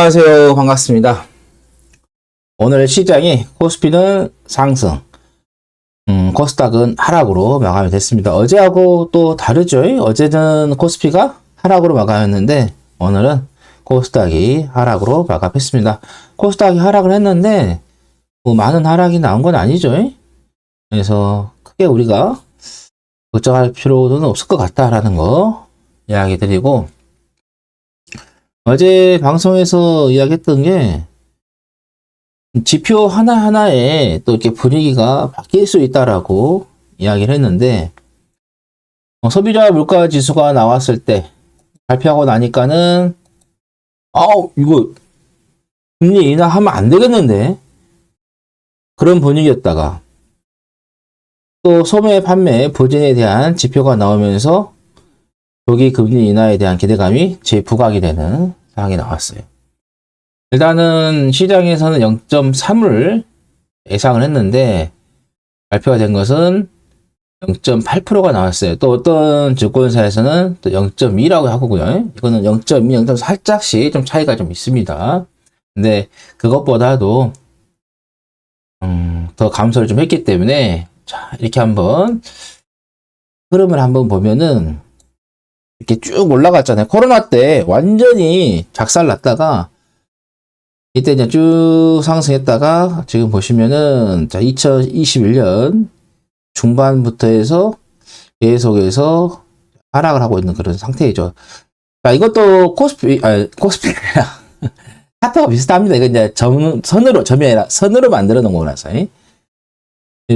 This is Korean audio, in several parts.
안녕하세요. 반갑습니다. 오늘 시장이 코스피는 상승, 코스닥은 하락으로 마감이 됐습니다. 어제하고 또 다르죠? 어제는 코스피가 하락으로 마감했는데 오늘은 코스닥이 하락으로 마감했습니다. 코스닥이 하락을 했는데 뭐 많은 하락이 나온 건 아니죠? 그래서 크게 우리가 걱정할 필요는 없을 것 같다라는 거 이야기 드리고, 어제 방송에서 이야기했던 게 지표 하나하나에 또 이렇게 분위기가 바뀔 수 있다라고 이야기를 했는데, 소비자 물가 지수가 나왔을 때 발표하고 나니까는 이거 금리 인하하면 안 되겠는데, 그런 분위기였다가 또 소매 판매 부진에 대한 지표가 나오면서 조기 금리 인하에 대한 기대감이 재부각이 되는 상황이 나왔어요. 일단은 시장에서는 0.3을 예상을 했는데 발표가 된 것은 0.8%가 나왔어요. 또 어떤 증권사에서는 또 0.2라고 하고요. 이거는 0.2, 0.3 살짝씩 좀 차이가 좀 있습니다. 근데 그것보다도 더 감소를 좀 했기 때문에, 자, 이렇게 한번 흐름을 한번 보면은 이렇게 쭉 올라갔잖아요. 코로나 때 완전히 작살났다가 이때 이제 쭉 상승했다가 지금 보시면은, 자, 2021년 중반부터 해서 계속해서 하락을 하고 있는 그런 상태이죠. 자, 이것도 코스피 차트가 비슷합니다. 이거 이제 점이 아니라 선으로 만들어 놓은 거라서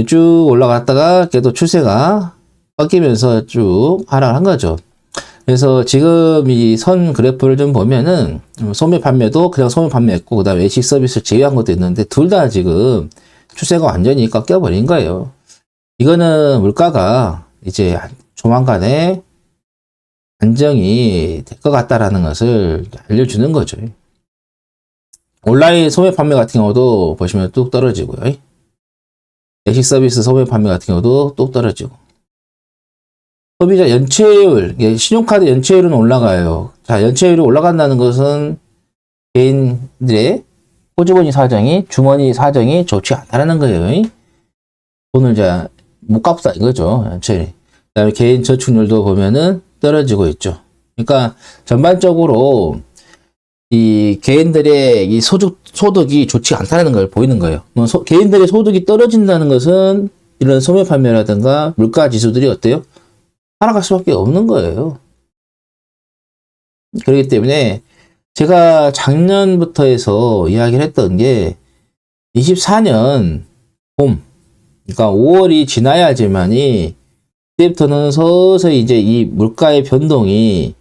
쭉 올라갔다가 계속 추세가 꺾이면서 쭉 하락을 한 거죠. 그래서 지금 이 선 그래프를 좀 보면은 소매 판매도 그냥 소매 판매했고, 그 다음에 외식 서비스를 제외한 것도 있는데 둘 다 지금 추세가 완전히 꺾여버린 거예요. 이거는 물가가 이제 조만간에 안정이 될 것 같다라는 것을 알려주는 거죠. 온라인 소매 판매 같은 경우도 보시면 뚝 떨어지고요. 외식 서비스 소매 판매 같은 경우도 뚝 떨어지고, 소비자 연체율, 신용카드 연체율은 올라가요. 자, 연체율이 올라간다는 것은 개인들의 호주머니 사정이, 주머니 사정이 좋지 않다는 거예요. 돈을 이제 못 갚다 이거죠, 연체율이. 그 다음에 개인 저축률도 보면은 떨어지고 있죠. 그러니까 전반적으로 이 개인들의 이 소득이 좋지 않다는 걸 보이는 거예요. 개인들의 소득이 떨어진다는 것은 이런 소매 판매라든가 물가 지수들이 어때요? 하락할 수밖에 없는 거예요. 그렇기 때문에 제가 작년부터 해서 이야기를 했던 게 24년 봄, 그러니까 5월이 지나야지만이 그때부터는 서서히 이제 이 물가의 변동이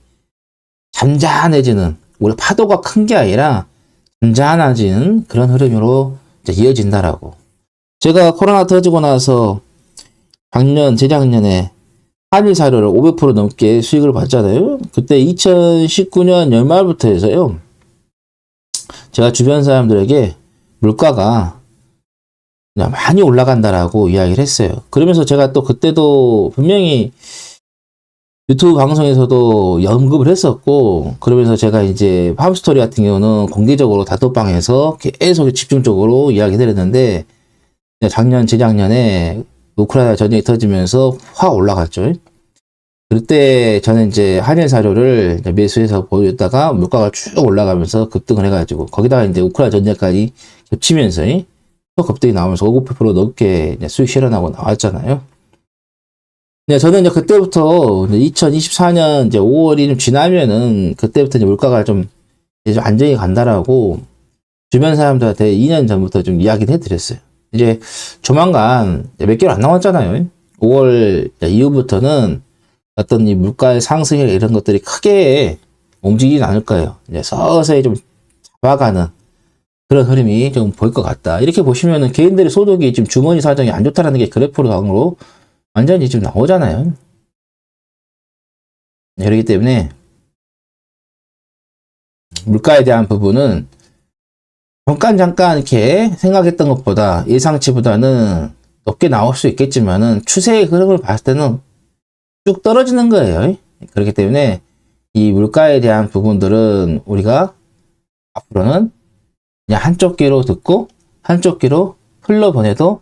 잠잠해지는, 우리 파도가 큰 게 아니라 잠잠해지는 그런 흐름으로 이제 이어진다라고. 제가 코로나 터지고 나서 재작년에 한일 사료를 500% 넘게 수익을 봤잖아요. 그때 2019년 연말부터 해서요, 제가 주변 사람들에게 물가가 많이 올라간다라고 이야기를 했어요. 그러면서 제가 또 그때도 분명히 유튜브 방송에서도 언급을 했었고, 그러면서 제가 이제 팜스토리 같은 경우는 공개적으로 단톡방에서 계속 집중적으로 이야기 드렸는데, 재작년에 우크라이나 전쟁이 터지면서 확 올라갔죠. 그때 저는 이제 한일 사료를 매수해서 보였다가 물가가 쭉 올라가면서 급등을 해가지고, 거기다가 이제 우크라이나 전쟁까지 겹치면서 또 급등이 나오면서 5% 넘게 수익 실현하고 나왔잖아요. 네, 저는 이제 그때부터 2024년 이제 5월이 좀 지나면은 그때부터 이제 물가가 좀 안정이 간다라고 주변 사람들한테 2년 전부터 좀 이야기를 해드렸어요. 이제 조만간 몇 개월 안 남았잖아요. 5월 이후부터는 어떤 이 물가의 상승이나 이런 것들이 크게 움직이진 않을 거예요. 이제 서서히 좀 잡아가는 그런 흐름이 좀 보일 것 같다. 이렇게 보시면은 개인들의 소득이 지금 주머니 사정이 안 좋다라는 게 그래프로 완전히 지금 나오잖아요. 그렇기 때문에 물가에 대한 부분은 잠깐 이렇게 생각했던 것보다, 예상치보다는 높게 나올 수 있겠지만은 추세의 흐름을 봤을 때는 쭉 떨어지는 거예요. 그렇기 때문에 이 물가에 대한 부분들은 우리가 앞으로는 그냥 한쪽 귀로 듣고 한쪽 귀로 흘러보내도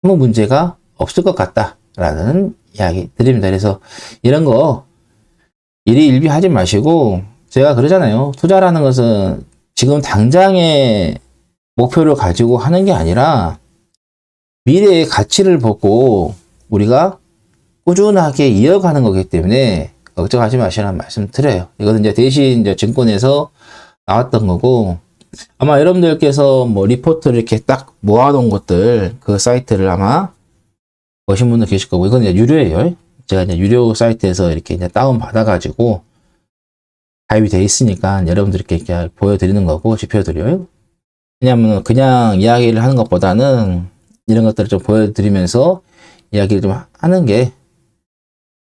아무 문제가 없을 것 같다라는 이야기 드립니다. 그래서 이런 거 일희일비 하지 마시고, 제가 그러잖아요. 투자라는 것은 지금 당장의 목표를 가지고 하는 게 아니라 미래의 가치를 보고 우리가 꾸준하게 이어가는 거기 때문에 걱정하지 마시라는 말씀 드려요. 이거는 이제 대신 이제 증권에서 나왔던 거고, 아마 여러분들께서 뭐 리포트를 이렇게 딱 모아놓은 것들, 그 사이트를 아마 보신 분들 계실 거고, 이건 이제 유료예요. 제가 이제 유료 사이트에서 이렇게 이제 다운 받아가지고 가입이 돼 있으니까 여러분들께 이렇게 보여드리는 거고, 지표들이요. 왜냐면 그냥 이야기를 하는 것보다는 이런 것들을 좀 보여드리면서 이야기를 좀 하는 게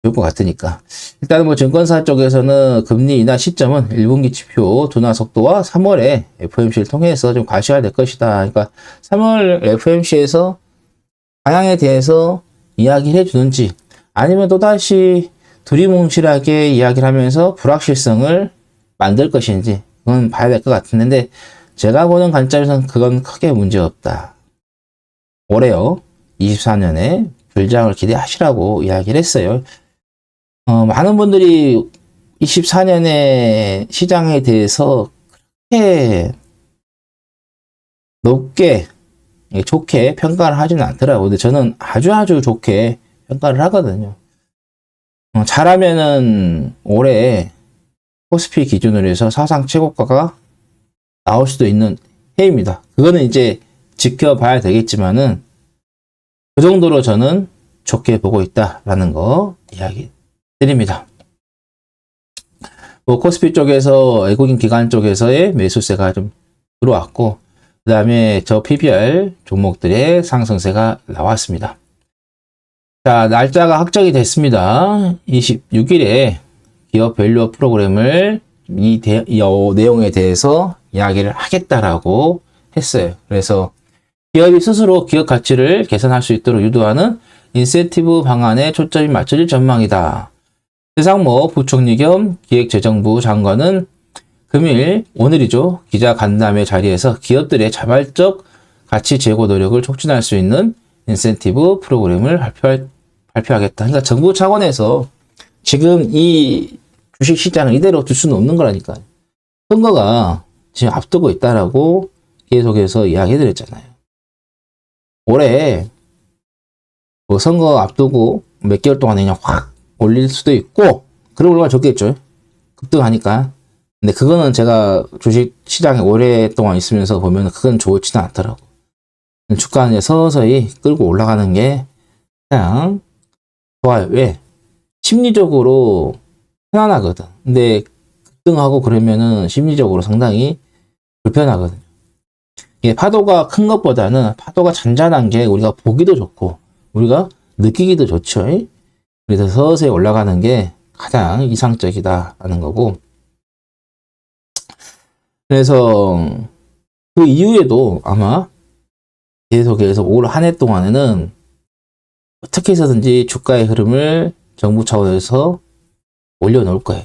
좋을 것 같으니까. 일단은 뭐 증권사 쪽에서는 금리 인하 시점은 1분기 지표 둔화 속도와 3월에 FOMC를 통해서 좀 과시화될 것이다. 그러니까 3월 FOMC에서 방향에 대해서 이야기를 해주는지, 아니면 또다시 두리뭉실하게 이야기를 하면서 불확실성을 만들 것인지, 그건 봐야 될 것 같은데, 제가 보는 관점에서는 그건 크게 문제없다. 올해요, 24년에 불장을 기대하시라고 이야기를 했어요. 많은 분들이 24년의 시장에 대해서 그렇게 높게, 좋게 평가를 하지는 않더라고요. 근데 저는 아주 좋게 평가를 하거든요. 잘하면은 올해 코스피 기준으로 해서 사상 최고가가 나올 수도 있는 해입니다. 그거는 이제 지켜봐야 되겠지만은, 그 정도로 저는 좋게 보고 있다라는 거 이야기 드립니다. 뭐 코스피 쪽에서 외국인 기관 쪽에서의 매수세가 좀 들어왔고, 그 다음에 저 PBR 종목들의 상승세가 나왔습니다. 자, 날짜가 확정이 됐습니다. 26일에 기업 밸류업 프로그램을 이 내용에 대해서 이야기를 하겠다라고 했어요. 그래서 기업이 스스로 기업 가치를 개선할 수 있도록 유도하는 인센티브 방안에 초점이 맞춰질 전망이다. 세상모 부총리 겸 기획재정부 장관은 금일, 오늘이죠, 기자 간담회 자리에서 기업들의 자발적 가치 제고 노력을 촉진할 수 있는 인센티브 프로그램을 발표하겠다. 그러니까 정부 차원에서 지금 이 주식 시장을 이대로 둘 수는 없는 거라니까요. 선거가 지금 앞두고 있다라고 계속해서 이야기해드렸잖아요. 올해 뭐 선거 앞두고 몇 개월 동안에 그냥 확 올릴 수도 있고, 그런 얼마나 좋겠죠. 급등하니까. 근데 그거는 제가 주식 시장에 오랫동안 있으면서 보면 그건 좋지는 않더라고. 주가는 이제 서서히 끌고 올라가는 게 그냥 좋아요. 왜? 심리적으로 편안하거든. 근데 급등하고 그러면은 심리적으로 상당히 불편하거든요. 이게 파도가 큰 것보다는 파도가 잔잔한 게 우리가 보기도 좋고 우리가 느끼기도 좋죠. 그래서 서서히 올라가는 게 가장 이상적이다라는 거고, 그래서 그 이후에도 아마 계속해서 올 한 해 동안에는 어떻게 해서든지 주가의 흐름을 정부 차원에서 올려놓을 거예요.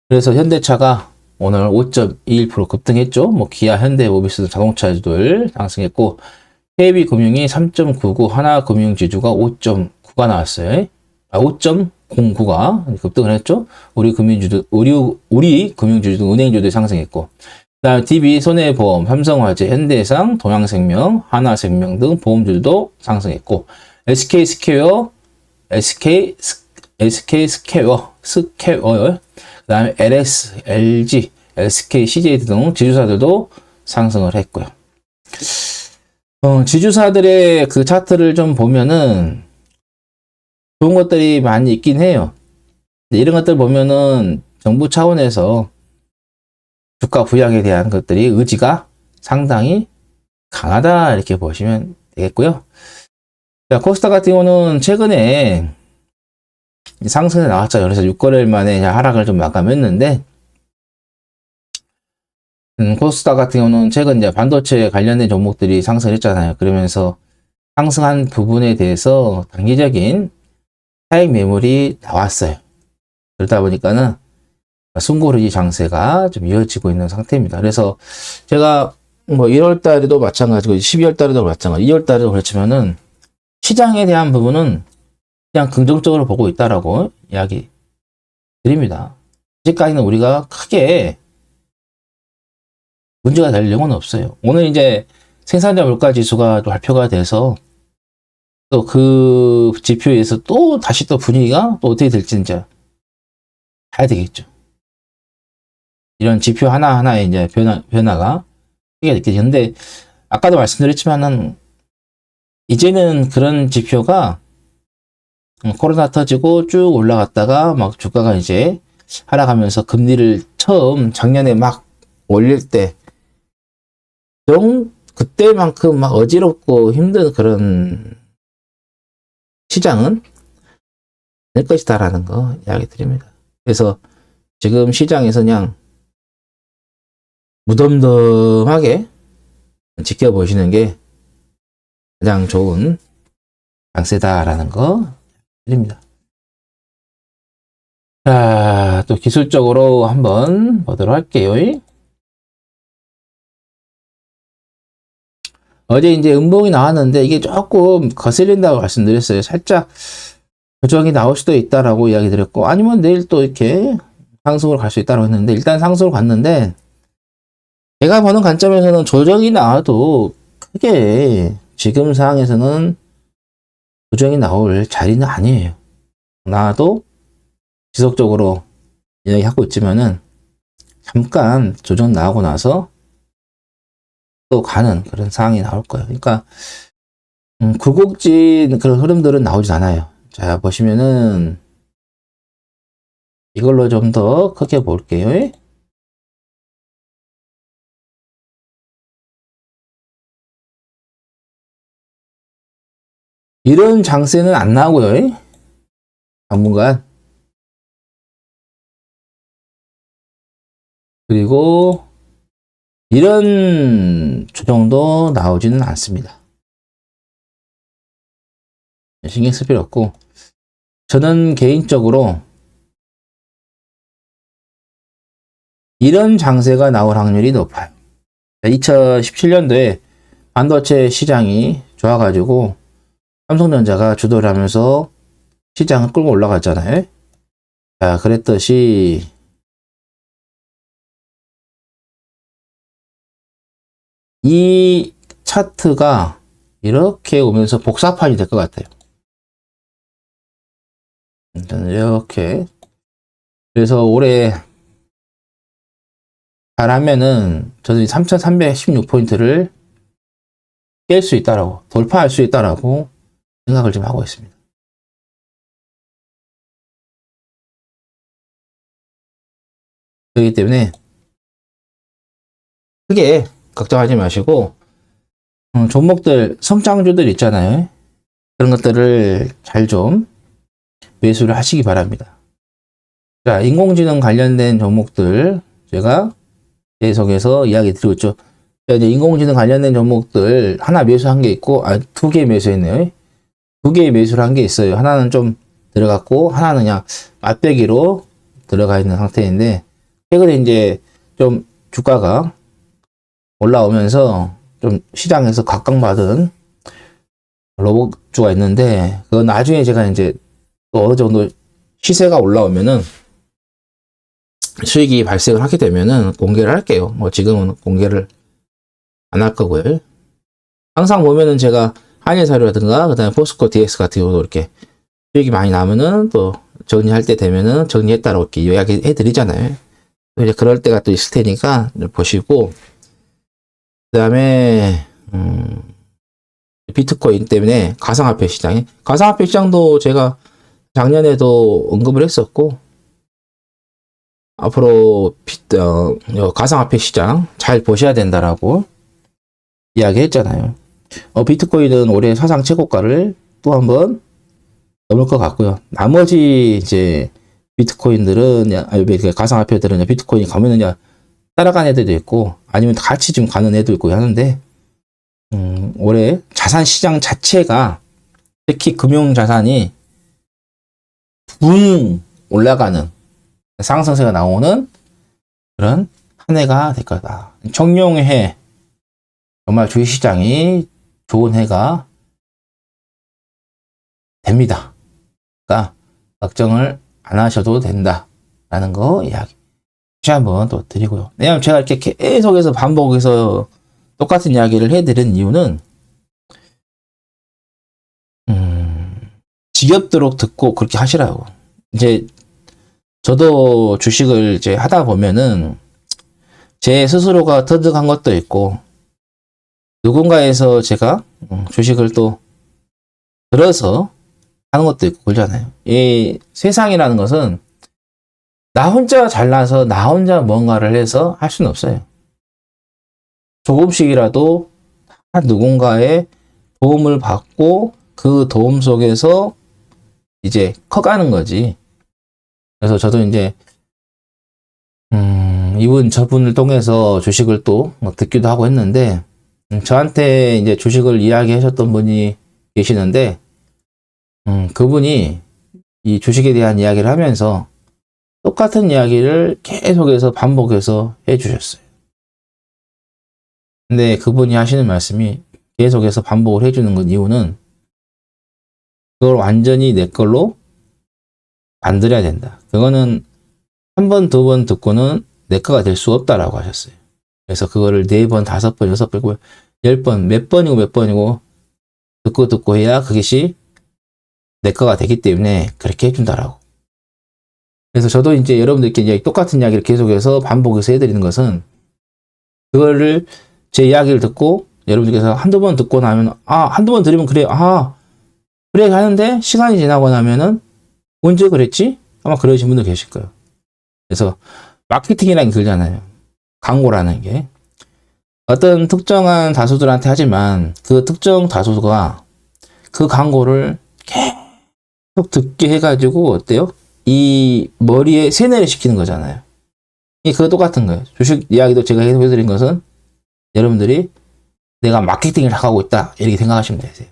그래서 현대차가 오늘 5.21% 급등했죠. 뭐 기아, 현대, 모비스 자동차들 상승했고, KB금융이 3.99, 하나금융지주가 5.9가 나왔어요. 5.09가 급등을 했죠. 우리 금융주도, 우리 금융주도, 은행주도 상승했고, 그다음 DB, 손해보험, 삼성화재, 현대해상, 동양생명, 하나생명 등 보험주도 상승했고, SK스퀘어, SK스퀘어, 그다음에 LS, LG, SK, CJ 등 지주사들도 상승을 했고요. 지주사들의 그 차트를 좀 보면은 좋은 것들이 많이 있긴 해요. 이런 것들 보면은 정부 차원에서 주가 부양에 대한 것들이 의지가 상당히 강하다, 이렇게 보시면 되겠고요. 자, 코스닥 같은 경우는 최근에 상승에 나왔죠. 그래서 6거래일 만에 하락을 좀 마감했는데, 코스닥 같은 경우는 최근 이제 반도체 관련된 종목들이 상승했잖아요. 그러면서 상승한 부분에 대해서 단기적인 차익 매물이 나왔어요. 그러다 보니까는 숨고르기 장세가 좀 이어지고 있는 상태입니다. 그래서 제가 뭐 1월 달에도 마찬가지고 12월 달에도 마찬가지, 2월 달에도 그렇지만은 시장에 대한 부분은 그냥 긍정적으로 보고 있다라고 이야기 드립니다. 아직까지는 우리가 크게 문제가 될 내용은 없어요. 오늘 이제 생산자 물가 지수가 또 발표가 돼서 또 그 지표에서 또 다시 또 분위기가 또 어떻게 될지 이제 봐야 되겠죠. 이런 지표 하나하나의 이제 변화가 크게 느껴지는데, 아까도 말씀드렸지만은 이제는 그런 지표가 코로나 터지고 쭉 올라갔다가 막 주가가 이제 하락하면서 금리를 처음 작년에 막 올릴 때 그때만큼 막 어지럽고 힘든 그런 시장은 될 것이다라는 거 이야기 드립니다. 그래서 지금 시장에서 그냥 무덤덤하게 지켜보시는 게 가장 좋은 장세다라는 거 드립니다. 자, 또 기술적으로 한번 보도록 할게요. 어제 이제 음봉이 나왔는데 이게 조금 거슬린다고 말씀드렸어요. 살짝 조정이 나올 수도 있다라고 이야기 드렸고, 아니면 내일 또 이렇게 상승으로 갈 수 있다고 했는데, 일단 상승으로 갔는데 제가 보는 관점에서는 조정이 나와도 크게 지금 상황에서는 조정이 나올 자리는 아니에요. 나도 지속적으로 이야기하고 있지만은 잠깐 조정 나오고 나서 또 가는 그런 상황이 나올 거예요. 그러니까 굴곡진 그런 흐름들은 나오지 않아요. 자, 보시면은 이걸로 좀 더 크게 볼게요. 이런 장세는 안 나오고요. 당분간. 그리고 이런 조정도 나오지는 않습니다. 신경 쓸 필요 없고, 저는 개인적으로 이런 장세가 나올 확률이 높아요. 2017년도에 반도체 시장이 좋아가지고 삼성전자가 주도를 하면서 시장을 끌고 올라갔잖아요. 자, 그랬듯이 이 차트가 이렇게 오면서 복사판이 될 것 같아요. 이렇게. 그래서 올해 잘하면은 저는 3316포인트를 깰 수 있다라고, 돌파할 수 있다라고 생각을 좀 하고 있습니다. 그렇기 때문에 크게 걱정하지 마시고, 종목들, 성장주들 있잖아요. 그런 것들을 잘 좀 매수를 하시기 바랍니다. 자, 인공지능 관련된 종목들 제가 계속해서 이야기 드리고 있죠. 자, 이제 인공지능 관련된 종목들 하나 매수한 게 있고, 두 개 매수했네요. 두 개 매수를 한 게 있어요. 하나는 좀 들어갔고, 하나는 그냥 맛배기로 들어가 있는 상태인데, 최근에 이제 좀 주가가 올라오면서 좀 시장에서 각광받은 로봇주가 있는데, 그건 나중에 제가 이제 또 어느 정도 시세가 올라오면은 수익이 발생을 하게 되면은 공개를 할게요. 뭐 지금은 공개를 안 할 거고요. 항상 보면은 제가 한일사료라든가 그다음에 포스코 DX 같은 경우도 이렇게 수익이 많이 나면은 또 정리할 때 되면은 정리했다라고 이렇게 이야기해 드리잖아요. 이제 그럴 때가 또 있을 테니까 보시고, 그다음에 비트코인 때문에 가상화폐 시장도 제가 작년에도 언급을 했었고, 앞으로 가상화폐 시장 잘 보셔야 된다라고 이야기했잖아요. 비트코인은 올해 사상 최고가를 또 한번 넘을 것 같고요. 나머지 이제 비트코인들은, 가상화폐들은 비트코인이 가면은 따라간 애들도 있고, 아니면 같이 좀 가는 애도 있고 하는데, 올해 자산 시장 자체가, 특히 금융 자산이 붕 올라가는 상승세가 나오는 그런 한 해가 될 거다. 청룡해. 정말 주식시장이 좋은 해가 됩니다. 그러니까 걱정을 안 하셔도 된다라는 거 이야기 다시 한번 또 드리고요. 왜냐하면 제가 이렇게 계속해서 반복해서 똑같은 이야기를 해드린 이유는 지겹도록 듣고 그렇게 하시라고. 이제 저도 주식을 이제 하다 보면은 제 스스로가 터득한 것도 있고 누군가에서 제가 주식을 또 들어서 하는 것도 있고 그러잖아요. 이 세상이라는 것은 나 혼자 잘나서 나 혼자 뭔가를 해서 할 수는 없어요. 조금씩이라도 누군가의 도움을 받고 그 도움 속에서 이제 커가는 거지. 그래서 저도 이제 이분 저분을 통해서 주식을 또 듣기도 하고 했는데 저한테 이제 주식을 이야기하셨던 분이 계시는데 그분이 이 주식에 대한 이야기를 하면서 똑같은 이야기를 계속해서 반복해서 해주셨어요. 근데 그분이 하시는 말씀이 계속해서 반복을 해주는 건 이유는 그걸 완전히 내 걸로 만들어야 된다. 그거는 한 번, 두 번 듣고는 내 거가 될 수 없다라고 하셨어요. 그래서 그거를 4번, 5번, 6번, 10번, 몇 번이고 듣고 해야 그것이 내 거가 되기 때문에 그렇게 해준다라고. 그래서 저도 이제 여러분들께 이제 똑같은 이야기를 계속해서 반복해서 해드리는 것은 그거를 제 이야기를 듣고 여러분들께서 한두 번 듣고 나면 한두 번 들으면 그래 그래 하는데 시간이 지나고 나면은 언제 그랬지? 아마 그러신 분도 계실 거예요. 그래서 마케팅이라는 게 그러잖아요. 광고라는 게 어떤 특정한 다수들한테 하지만 그 특정 다수가 그 광고를 계속 듣게 해가지고 어때요? 이 머리에 세뇌를 시키는 거잖아요. 그거 똑같은 거예요. 주식 이야기도 제가 계속 해드린 것은 여러분들이 내가 마케팅을 하고 있다 이렇게 생각하시면 되세요.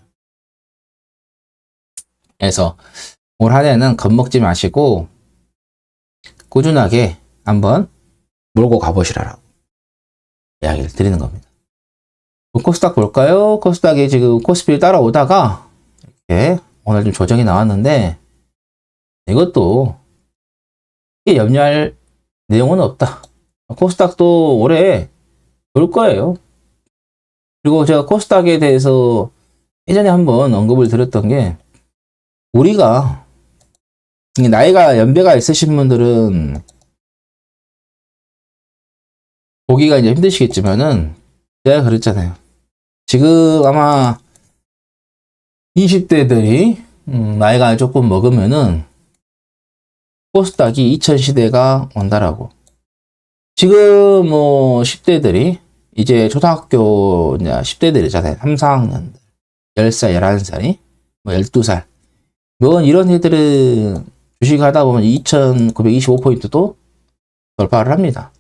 그래서 올 한 해는 겁먹지 마시고 꾸준하게 한번 몰고 가보시라고 이야기를 드리는 겁니다. 코스닥 볼까요? 코스닥이 지금 코스피를 따라오다가 이렇게 오늘 좀 조정이 나왔는데 이것도 염려할 내용은 없다. 코스닥도 올해 올 거예요. 그리고 제가 코스닥에 대해서 예전에 한번 언급을 드렸던 게 우리가 나이가 연배가 있으신 분들은 보기가 이제 힘드시겠지만은 제가 그랬잖아요. 지금 아마 20대들이 나이가 조금 먹으면은 코스닥이 2000시대가 온다라고. 지금 뭐 10대들이 이제 초등학교 이제 10대들이잖아요. 3, 4학년들. 10살, 11살이 뭐 12살. 뭐 이런 애들은 주식 하다 보면 2925포인트도 돌파를 합니다.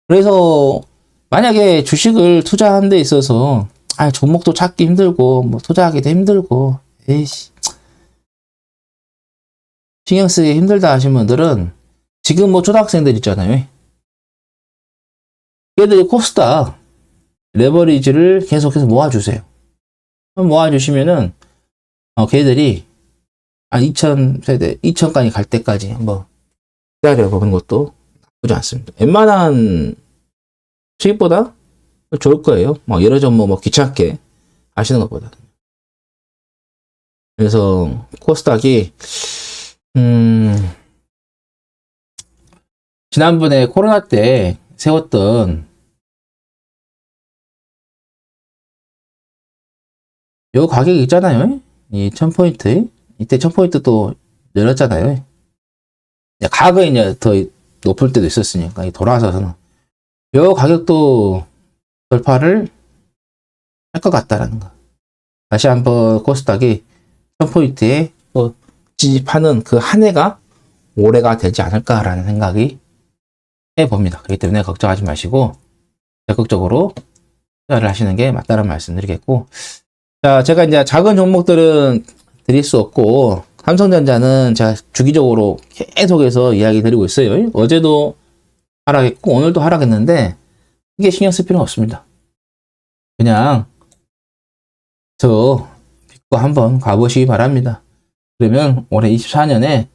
그래서 만약에 주식을 투자하는 데 있어서 종목도 찾기 힘들고 뭐 투자하기도 힘들고 에이씨 신경 쓰기 힘들다 하신 분들은 지금 뭐 초등학생들 있잖아요. 얘들이 코스닥 레버리지를 계속해서 모아주세요. 모아주시면은 걔들이 2000세대 2000까지 갈 때까지 한번 기다려보는 것도 나쁘지 않습니다. 웬만한 수익보다 좋을 거예요. 막 여러 종목 뭐 귀찮게 하시는 것보다. 그래서 코스닥이 지난번에 코로나 때 세웠던 요 가격이 있잖아요. 이 1000포인트. 이때 1000포인트 또 내렸잖아요. 가격이 이제 더 높을 때도 있었으니까 돌아서서는 요 가격도 돌파를 할 것 같다라는 거. 다시 한번 코스닥이 1000포인트에 또 진입하는 그 한 해가 올해가 되지 않을까라는 생각이 해봅니다. 그렇기 때문에 걱정하지 마시고 적극적으로 투자를 하시는 게 맞다는 말씀 드리겠고, 자, 제가 이제 작은 종목들은 드릴 수 없고 삼성전자는 제가 주기적으로 계속해서 이야기 드리고 있어요. 어제도 하락했고 오늘도 하락했는데 이게 신경 쓸 필요는 없습니다. 그냥 저 믿고 한번 가보시기 바랍니다. 그러면 올해 24년에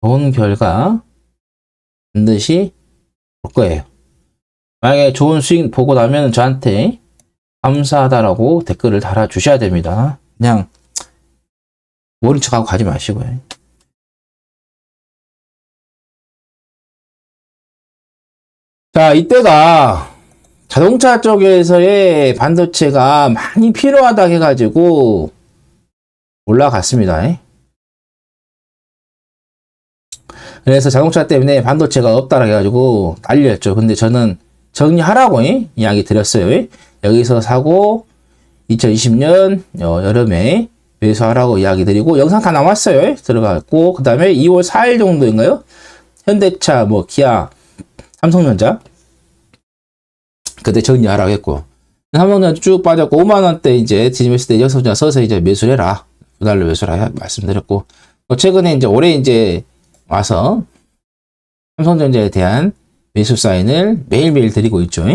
좋은 결과 반드시 볼 거예요. 만약에 좋은 수익 보고 나면 저한테 감사하다라고 댓글을 달아주셔야 됩니다. 그냥 모른 척하고 가지 마시고요. 자, 이때가 자동차 쪽에서의 반도체가 많이 필요하다 해가지고 올라갔습니다. 그래서 자동차 때문에 반도체가 없다라 해가지고 난리였죠. 근데 저는 정리하라고 이야기 드렸어요. 여기서 사고 2020년 여름에 매수하라고 이야기 드리고 영상 다 나왔어요. 들어갔고 그 다음에 2월 4일 정도인가요? 현대차, 뭐 기아, 삼성전자 그때 정리하라고 했고 삼성전자 쭉 빠졌고 5만원대 이제 뒤집었을 때 여기서 서서 이제 매수를 해라. 분할로 매수라 말씀드렸고 최근에 이제 올해 이제 와서 삼성전자에 대한 매수 사인을 매일매일 드리고 있죠.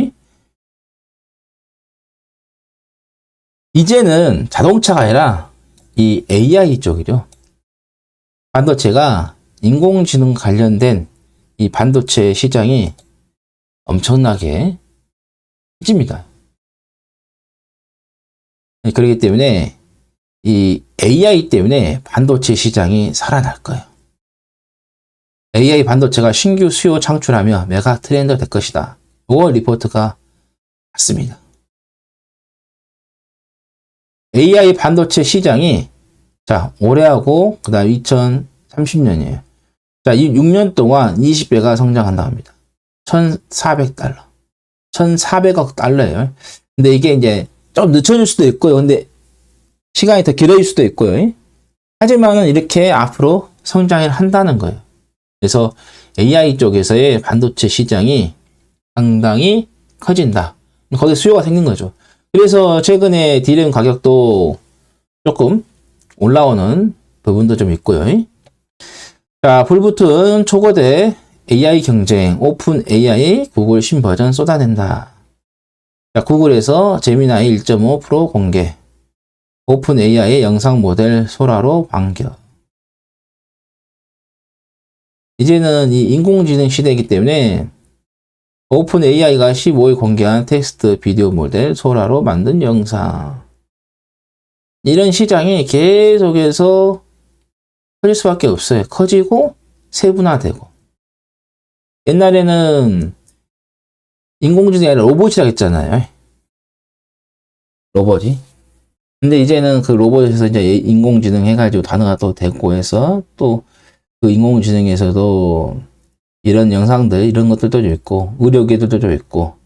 이제는 자동차가 아니라 이 AI 쪽이죠. 반도체가 인공지능 관련된 이 반도체 시장이 엄청나게 커집니다. 그렇기 때문에 이 AI 때문에 반도체 시장이 살아날 거예요. AI 반도체가 신규 수요 창출하며 메가 트렌드가 될 것이다. 5월 리포트가 맞습니다. AI 반도체 시장이 자 올해하고 그 다음 2030년이에요. 자 6년 동안 20배가 성장한다고 합니다. 1,400달러. 1,400억 달러예요. 근데 이게 이제 좀 늦춰질 수도 있고요. 근데 시간이 더 길어질 수도 있고요. 하지만은 이렇게 앞으로 성장을 한다는 거예요. 그래서 AI 쪽에서의 반도체 시장이 상당히 커진다. 거기에 수요가 생긴 거죠. 그래서 최근에 D램 가격도 조금 올라오는 부분도 좀 있고요. 자, 불붙은 초거대 AI 경쟁, 오픈 AI 구글 신버전 쏟아낸다. 자, 구글에서 제미나이 1.5 공개, 오픈 AI 영상 모델 소라로 반격. 이제는 이 인공지능 시대이기 때문에 오픈 AI가 15일 공개한 텍스트 비디오 모델 소라로 만든 영상. 이런 시장이 계속해서 커질 수밖에 없어요. 커지고 세분화되고. 옛날에는 인공지능이 아니라 로봇이라고 했잖아요. 로봇이. 근데 이제는 그 로봇에서 이제 인공지능 해가지고 단어가 또 되고 해서 또 그 인공지능에서도 이런 영상들, 이런 것들도 있고, 의료계들도 좀 있고,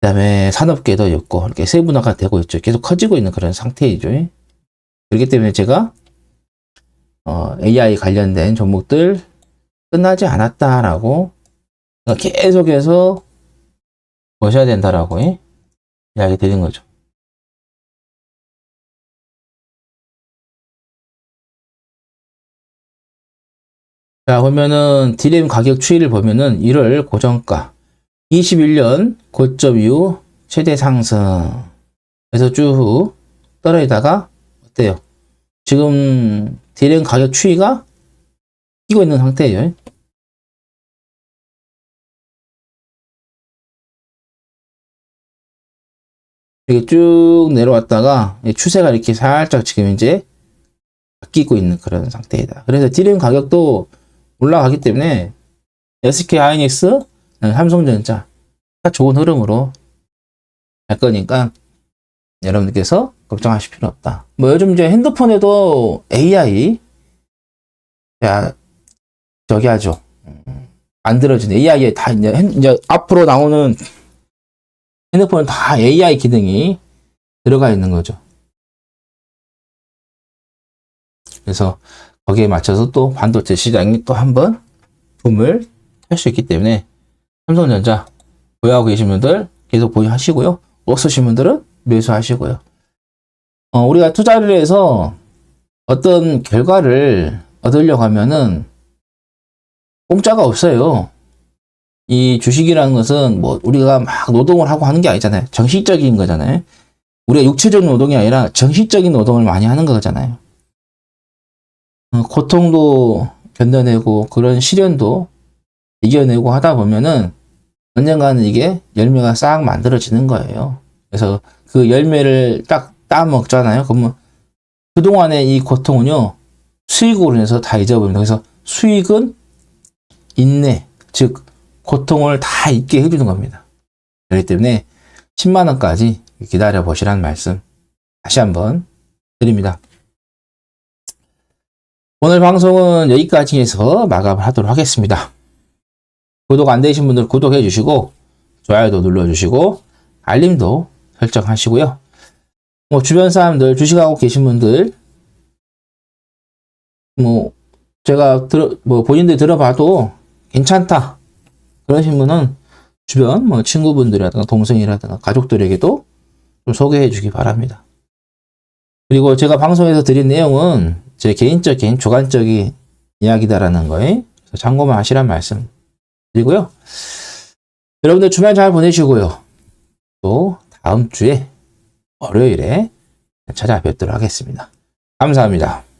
그 다음에 산업계도 있고, 이렇게 세분화가 되고 있죠. 계속 커지고 있는 그런 상태이죠. 그렇기 때문에 제가, AI 관련된 종목들 끝나지 않았다라고, 계속해서 보셔야 된다라고, 이야기 드린 거죠. 자, 보면은, D램 가격 추이를 보면은, 1월 고정가, 21년 고점 이후 최대 상승. 그래서 쭉 떨어지다가, 어때요? 지금 D램 가격 추이가 끼고 있는 상태예요. 이렇게 쭉 내려왔다가, 추세가 이렇게 살짝 지금 이제 바뀌고 있는 그런 상태이다. 그래서 D램 가격도 올라가기 때문에 SK 하이닉스, 삼성전자 좋은 흐름으로 갈 거니까 여러분들께서 걱정하실 필요 없다. 뭐 요즘 이제 핸드폰에도 AI 저기 하죠. 만들어진 AI에 다 이제 앞으로 나오는 핸드폰은 다 AI 기능이 들어가 있는 거죠. 그래서 거기에 맞춰서 또 반도체 시장이 또 한번 붐을 탈 수 있기 때문에 삼성전자 보유하고 계신 분들 계속 보유하시고요. 못 쓰신 분들은 매수하시고요. 우리가 투자를 해서 어떤 결과를 얻으려고 하면은 공짜가 없어요. 이 주식이라는 것은 뭐 우리가 막 노동을 하고 하는 게 아니잖아요. 정신적인 거잖아요. 우리가 육체적 노동이 아니라 정신적인 노동을 많이 하는 거잖아요. 고통도 견뎌내고 그런 시련도 이겨내고 하다 보면은 언젠가는 이게 열매가 싹 만들어지는 거예요. 그래서 그 열매를 딱 따먹잖아요. 그러면 그동안의 이 고통은요, 수익으로 인해서 다 잊어버립니다. 그래서 수익은 인내, 즉, 고통을 다 잊게 해주는 겁니다. 그렇기 때문에 10만원까지 기다려 보시라는 말씀 다시 한번 드립니다. 오늘 방송은 여기까지 해서 마감을 하도록 하겠습니다. 구독 안 되신 분들 구독해 주시고, 좋아요도 눌러주시고, 알림도 설정하시고요. 뭐, 주변 사람들, 주식하고 계신 분들, 뭐, 제가 본인들 들어봐도 괜찮다. 그러신 분은 주변 뭐 친구분들이라든가 동생이라든가 가족들에게도 좀 소개해 주기 바랍니다. 그리고 제가 방송에서 드린 내용은 제 개인 주관적인 이야기다라는 거에 참고만 하시란 말씀 드리고요. 여러분들 주말 잘 보내시고요. 또 다음 주에 월요일에 찾아뵙도록 하겠습니다. 감사합니다.